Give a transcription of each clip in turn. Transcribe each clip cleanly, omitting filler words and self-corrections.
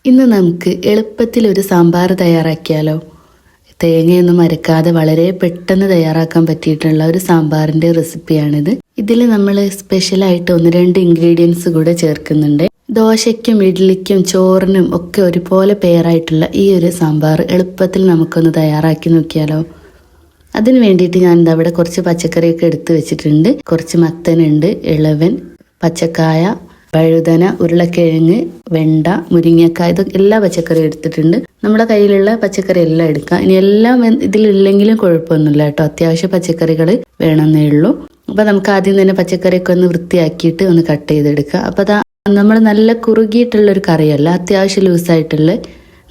ഇന്ന് നമുക്ക് എളുപ്പത്തിൽ ഒരു സാമ്പാർ തയ്യാറാക്കിയാലോ? തേങ്ങയൊന്നും അരക്കാതെ വളരെ പെട്ടെന്ന് തയ്യാറാക്കാൻ പറ്റിയിട്ടുള്ള ഒരു സാമ്പാറിന്റെ റെസിപ്പിയാണിത്. ഇതിൽ നമ്മൾ സ്പെഷ്യലായിട്ട് 1-2 ഇൻഗ്രീഡിയൻസ് കൂടെ ചേർക്കുന്നുണ്ട്. ദോശയ്ക്കും ഇഡ്ലിക്കും ചോറിനും ഒക്കെ ഒരുപോലെ പെയറായിട്ടുള്ള ഈ ഒരു സാമ്പാർ എളുപ്പത്തിൽ നമുക്കൊന്ന് തയ്യാറാക്കി നോക്കിയാലോ? അതിന് വേണ്ടിയിട്ട് ഞാൻ അവിടെ കുറച്ച് പച്ചക്കറിയൊക്കെ എടുത്ത് വെച്ചിട്ടുണ്ട്. കുറച്ച് മത്തനുണ്ട്, ഇളവൻ, പച്ചക്കായ, വഴുതന, ഉരുളക്കിഴങ്ങ്, വെണ്ട, മുരിങ്ങക്കായ, ഇതൊക്കെ എല്ലാ പച്ചക്കറിയും എടുത്തിട്ടുണ്ട്. നമ്മുടെ കയ്യിലുള്ള പച്ചക്കറി എല്ലാം എടുക്കാം. ഇനി എല്ലാം ഇതിലില്ലെങ്കിലും കുഴപ്പമൊന്നുമില്ല കേട്ടോ. അത്യാവശ്യം പച്ചക്കറികൾ വേണമെന്നേ ഉള്ളൂ. അപ്പൊ നമുക്ക് ആദ്യം തന്നെ പച്ചക്കറിയൊക്കെ ഒന്ന് വൃത്തിയാക്കിയിട്ട് ഒന്ന് കട്ട് ചെയ്തെടുക്കാം. അപ്പൊ അതാ നമ്മൾ നല്ല കുറുകിയിട്ടുള്ള ഒരു കറിയല്ല, അത്യാവശ്യം ലൂസായിട്ടുള്ള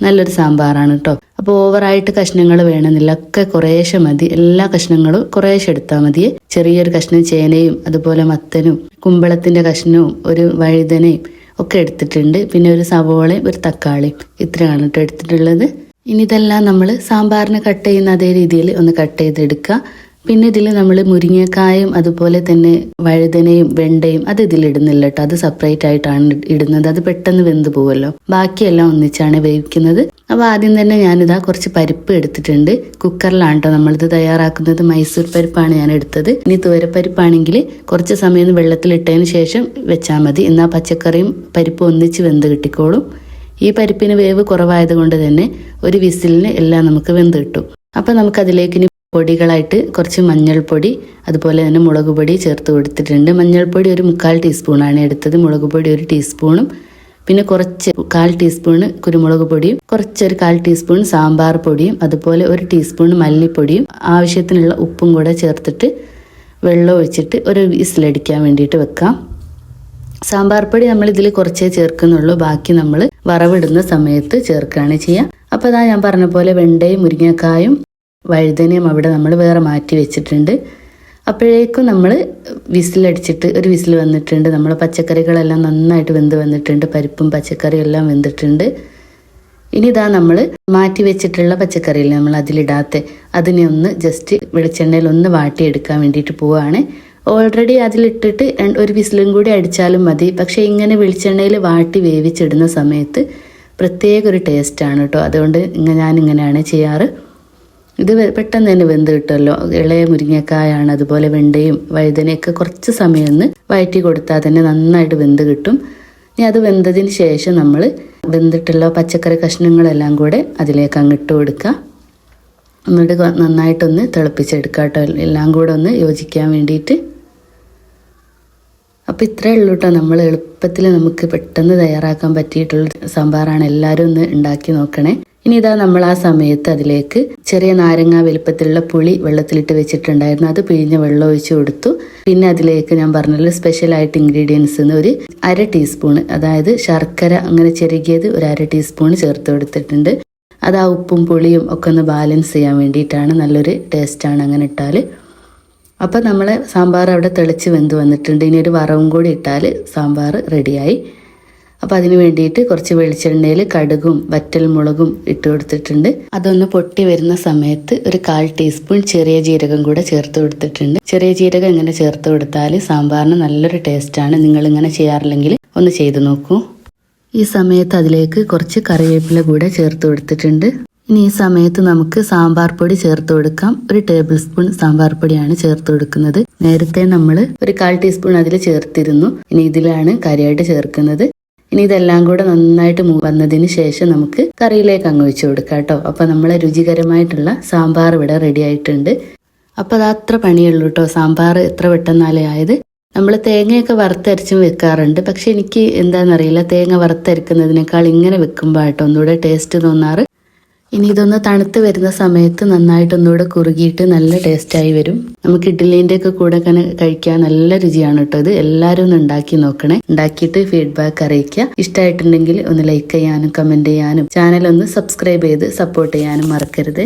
നല്ലൊരു സാമ്പാറാണ് കേട്ടോ. അപ്പോൾ ഓവറായിട്ട് കഷ്ണങ്ങൾ വേണമെന്നില്ല, ഒക്കെ കുറേശ്ശെ മതി. എല്ലാ കഷ്ണങ്ങളും കുറേശ്ശെ എടുത്താൽ മതി. ചെറിയൊരു കഷ്ണം ചേനയും അതുപോലെ മത്തനും കുമ്പളത്തിന്റെ കഷ്ണവും ഒരു വഴുതനയും ഒക്കെ എടുത്തിട്ടുണ്ട്. പിന്നെ ഒരു സവോളയും ഒരു തക്കാളിയും, ഇത്രയാണ് കേട്ടോ എടുത്തിട്ടുള്ളത്. ഇനി ഇതെല്ലാം നമ്മൾ സാമ്പാറിന് കട്ട് ചെയ്യുന്ന അതേ രീതിയിൽ ഒന്ന് കട്ട് ചെയ്തെടുക്കുക. പിന്നെ ഇതിൽ നമ്മൾ മുരിങ്ങക്കായും അതുപോലെ തന്നെ വഴുതനയും വെണ്ടയും അത് ഇതിലിടുന്നില്ല കേട്ടോ. അത് സെപ്പറേറ്റ് ആയിട്ടാണ് ഇടുന്നത്. അത് പെട്ടെന്ന് വെന്ത് പോവല്ലോ. ബാക്കിയെല്ലാം ഒന്നിച്ചാണ് വേവിക്കുന്നത്. അപ്പോൾ ആദ്യം തന്നെ ഞാനിതാ കുറച്ച് പരിപ്പ് എടുത്തിട്ടുണ്ട്. കുക്കറിലാണ് കേട്ടോ നമ്മളിത് തയ്യാറാക്കുന്നത്. മൈസൂർ പരിപ്പാണ് ഞാൻ എടുത്തത്. ഇനി തുവരപ്പരിപ്പാണെങ്കിൽ കുറച്ച് സമയം വെള്ളത്തിലിട്ടതിന് ശേഷം വെച്ചാൽ മതി. എന്നാൽ പച്ചക്കറിയും പരിപ്പും ഒന്നിച്ച് വെന്ത് കിട്ടിക്കോളും. ഈ പരിപ്പിന് വേവ് കുറവായത് കൊണ്ട് തന്നെ ഒരു വിസിലിന് എല്ലാം നമുക്ക് വെന്ത് കിട്ടും. അപ്പം നമുക്കതിലേക്ക് ഇനി പൊടികളായിട്ട് കുറച്ച് മഞ്ഞൾപ്പൊടി അതുപോലെ തന്നെ മുളക് പൊടി ചേർത്ത് കൊടുത്തിട്ടുണ്ട്. മഞ്ഞൾപ്പൊടി ഒരു 1/4 ടീസ്പൂണാണ് എടുത്തത്. മുളക് പൊടി 1 ടീസ്പൂണും പിന്നെ കുറച്ച് 1/4 ടീസ്പൂണ് കുരുമുളക് പൊടിയും കുറച്ചൊരു 1/4 ടീസ്പൂൺ സാമ്പാർ പൊടിയും അതുപോലെ 1 ടീസ്പൂൺ മല്ലിപ്പൊടിയും ആവശ്യത്തിനുള്ള ഉപ്പും കൂടെ ചേർത്തിട്ട് വെള്ളം ഒഴിച്ചിട്ട് ഒരു വിസിലടിക്കാൻ വേണ്ടിയിട്ട് വെക്കാം. സാമ്പാർ പൊടി നമ്മൾ ഇതിൽ കുറച്ചേ ചേർക്കുന്നുള്ളൂ. ബാക്കി നമ്മൾ വറവിടുന്ന സമയത്ത് ചേർക്കുകയാണ് ചെയ്യുക. അപ്പോൾ അതാ ഞാൻ പറഞ്ഞ പോലെ വെണ്ടയും മുരിങ്ങക്കായും വഴുതനയും അവിടെ നമ്മൾ വേറെ മാറ്റി വെച്ചിട്ടുണ്ട്. അപ്പോഴേക്കും നമ്മൾ വിസിലടിച്ചിട്ട് ഒരു വിസിൽ വന്നിട്ടുണ്ട്. നമ്മൾ പച്ചക്കറികളെല്ലാം നന്നായിട്ട് വെന്ത് വന്നിട്ടുണ്ട്. പരിപ്പും പച്ചക്കറിയും എല്ലാം വെന്തിട്ടുണ്ട്. ഇനി ഇതാ നമ്മൾ മാറ്റി വെച്ചിട്ടുള്ള പച്ചക്കറിയിൽ നമ്മൾ അതിലിടാത്ത അതിനെ ഒന്ന് ജസ്റ്റ് വെളിച്ചെണ്ണയിൽ ഒന്ന് വാട്ടിയെടുക്കാൻ വേണ്ടിയിട്ട് പോവുകയാണ്. ഓൾറെഡി അതിലിട്ടിട്ട് ഒരു വിസിലും കൂടി അടിച്ചാലും മതി. പക്ഷേ ഇങ്ങനെ വെളിച്ചെണ്ണയിൽ വാട്ടി വേവിച്ചിടുന്ന സമയത്ത് പ്രത്യേക ഒരു ടേസ്റ്റാണ് കേട്ടോ. അതുകൊണ്ട് ഞാനിങ്ങനെയാണ് ചെയ്യാറ്. ഇത് പെട്ടെന്ന് തന്നെ വെന്ത് കിട്ടുമല്ലോ. ഇളയ മുരിങ്ങക്കായാണ് അതുപോലെ വെണ്ടയും വഴുതനയൊക്കെ കുറച്ച് സമയം ഒന്ന് വഴറ്റി കൊടുത്താൽ തന്നെ നന്നായിട്ട് വെന്ത് കിട്ടും. ഇനി അത് വെന്തതിന് ശേഷം നമ്മൾ വെന്തിട്ടുള്ള പച്ചക്കറി കഷ്ണങ്ങളെല്ലാം കൂടെ അതിലേക്ക് അങ്ങിട്ട് കൊടുക്കുക. എന്നിട്ട് നന്നായിട്ടൊന്ന് തിളപ്പിച്ചെടുക്കുക കേട്ടോ, എല്ലാം കൂടെ ഒന്ന് യോജിക്കാൻ വേണ്ടിയിട്ട്. അപ്പോൾ ഇത്രയേ ഉള്ളൂ കേട്ടോ. നമ്മൾ എളുപ്പത്തിൽ നമുക്ക് പെട്ടെന്ന് തയ്യാറാക്കാൻ പറ്റിയിട്ടുള്ള സാമ്പാറാണ്. എല്ലാവരും ഒന്ന് ഉണ്ടാക്കി നോക്കണേ. ഇനി ഇതാ നമ്മൾ ആ സമയത്ത് അതിലേക്ക് ചെറിയ നാരങ്ങ വലുപ്പത്തിലുള്ള പുളി വെള്ളത്തിലിട്ട് വെച്ചിട്ടുണ്ടായിരുന്നു. അത് പിഴിഞ്ഞ വെള്ളം ഒഴിച്ച് കൊടുത്തു. പിന്നെ അതിലേക്ക് ഞാൻ പറഞ്ഞല്ലോ സ്പെഷ്യലായിട്ട് ഇൻഗ്രീഡിയൻസ് ഒരു 1/2 ടീസ്പൂൺ, അതായത് ശർക്കര അങ്ങനെ ചെറുകിയത് ഒരു 1/2 ടീസ്പൂൺ ചേർത്ത് കൊടുത്തിട്ടുണ്ട്. അത് ആ ഉപ്പും പുളിയും ഒക്കെ ഒന്ന് ബാലൻസ് ചെയ്യാൻ വേണ്ടിയിട്ടാണ്. നല്ലൊരു ടേസ്റ്റാണ് അങ്ങനെ ഇട്ടാൽ. അപ്പം നമ്മളെ സാമ്പാർ അവിടെ തിളച്ച് വെന്ത് വന്നിട്ടുണ്ട്. ഇനി ഒരു വറവും കൂടി ഇട്ടാൽ സാമ്പാർ റെഡിയായി. അപ്പോൾ അതിന് വേണ്ടിയിട്ട് കുറച്ച് വെളിച്ചെണ്ണയിൽ കടുകും വറ്റൽ മുളകും ഇട്ട് കൊടുത്തിട്ടുണ്ട്. അതൊന്ന് പൊട്ടി വരുന്ന സമയത്ത് ഒരു 1/4 ടീസ്പൂൺ ചെറിയ ജീരകം കൂടെ ചേർത്ത് കൊടുത്തിട്ടുണ്ട്. ചെറിയ ജീരകം ഇങ്ങനെ ചേർത്ത് കൊടുത്താൽ സാമ്പാറിന് നല്ലൊരു ടേസ്റ്റാണ്. നിങ്ങളിങ്ങനെ ചെയ്യാറില്ലെങ്കിൽ ഒന്ന് ചെയ്ത് നോക്കൂ. ഈ സമയത്ത് അതിലേക്ക് കുറച്ച് കറിവേപ്പില കൂടെ ചേർത്ത് കൊടുത്തിട്ടുണ്ട്. ഇനി ഈ സമയത്ത് നമുക്ക് സാമ്പാർ പൊടി ചേർത്ത് കൊടുക്കാം. ഒരു ടേബിൾ സ്പൂൺ സാമ്പാർ പൊടിയാണ് ചേർത്ത് കൊടുക്കുന്നത്. നേരത്തെ നമ്മൾ ഒരു 1/4 ടീസ്പൂൺ അതിൽ ചേർത്തിരുന്നു. ഇനി ഇതിലാണ് കാര്യമായിട്ട് ചേർക്കുന്നത്. ഇനി ഇതെല്ലാം കൂടെ നന്നായിട്ട് വന്നതിന് ശേഷം നമുക്ക് കറിയിലേക്ക് അങ്ങ് ഒഴിച്ചു കൊടുക്കാം കേട്ടോ. അപ്പോൾ നമ്മളെ രുചികരമായിട്ടുള്ള സാമ്പാർ ഇവിടെ റെഡി ആയിട്ടുണ്ട്. അപ്പോൾ അത് അത്ര പണിയുള്ളൂ കേട്ടോ. സാമ്പാർ എത്ര പെട്ടെന്നാലേ ആയത്. നമ്മൾ തേങ്ങയൊക്കെ വറുത്തരച്ചും വെക്കാറുണ്ട്. പക്ഷെ എനിക്ക് എന്താണെന്നറിയില്ല, തേങ്ങ വറുത്തരക്കുന്നതിനേക്കാൾ ഇങ്ങനെ വെക്കുമ്പോഴാട്ടോ ഒന്നുകൂടെ ടേസ്റ്റ് തോന്നാറ്. ഇനി ഇതൊന്ന് തണുത്ത് വരുന്ന സമയത്ത് നന്നായിട്ടൊന്നുകൂടെ കുറുകിയിട്ട് നല്ല ടേസ്റ്റായി വരും. നമുക്ക് ഇഡ്ഡലിൻ്റെ ഒക്കെ കൂടെ കഴിക്കാൻ നല്ല രുചിയാണ് കേട്ടോ. ഇത് എല്ലാവരും ഒന്ന് ഉണ്ടാക്കി നോക്കണേ. ഉണ്ടാക്കിയിട്ട് ഫീഡ്ബാക്ക് അറിയിക്കുക. ഇഷ്ടമായിട്ടുണ്ടെങ്കിൽ ഒന്ന് ലൈക്ക് ചെയ്യാനും കമൻറ്റ് ചെയ്യാനും ചാനൽ ഒന്ന് സബ്സ്ക്രൈബ് ചെയ്ത് സപ്പോർട്ട് ചെയ്യാനും മറക്കരുത്.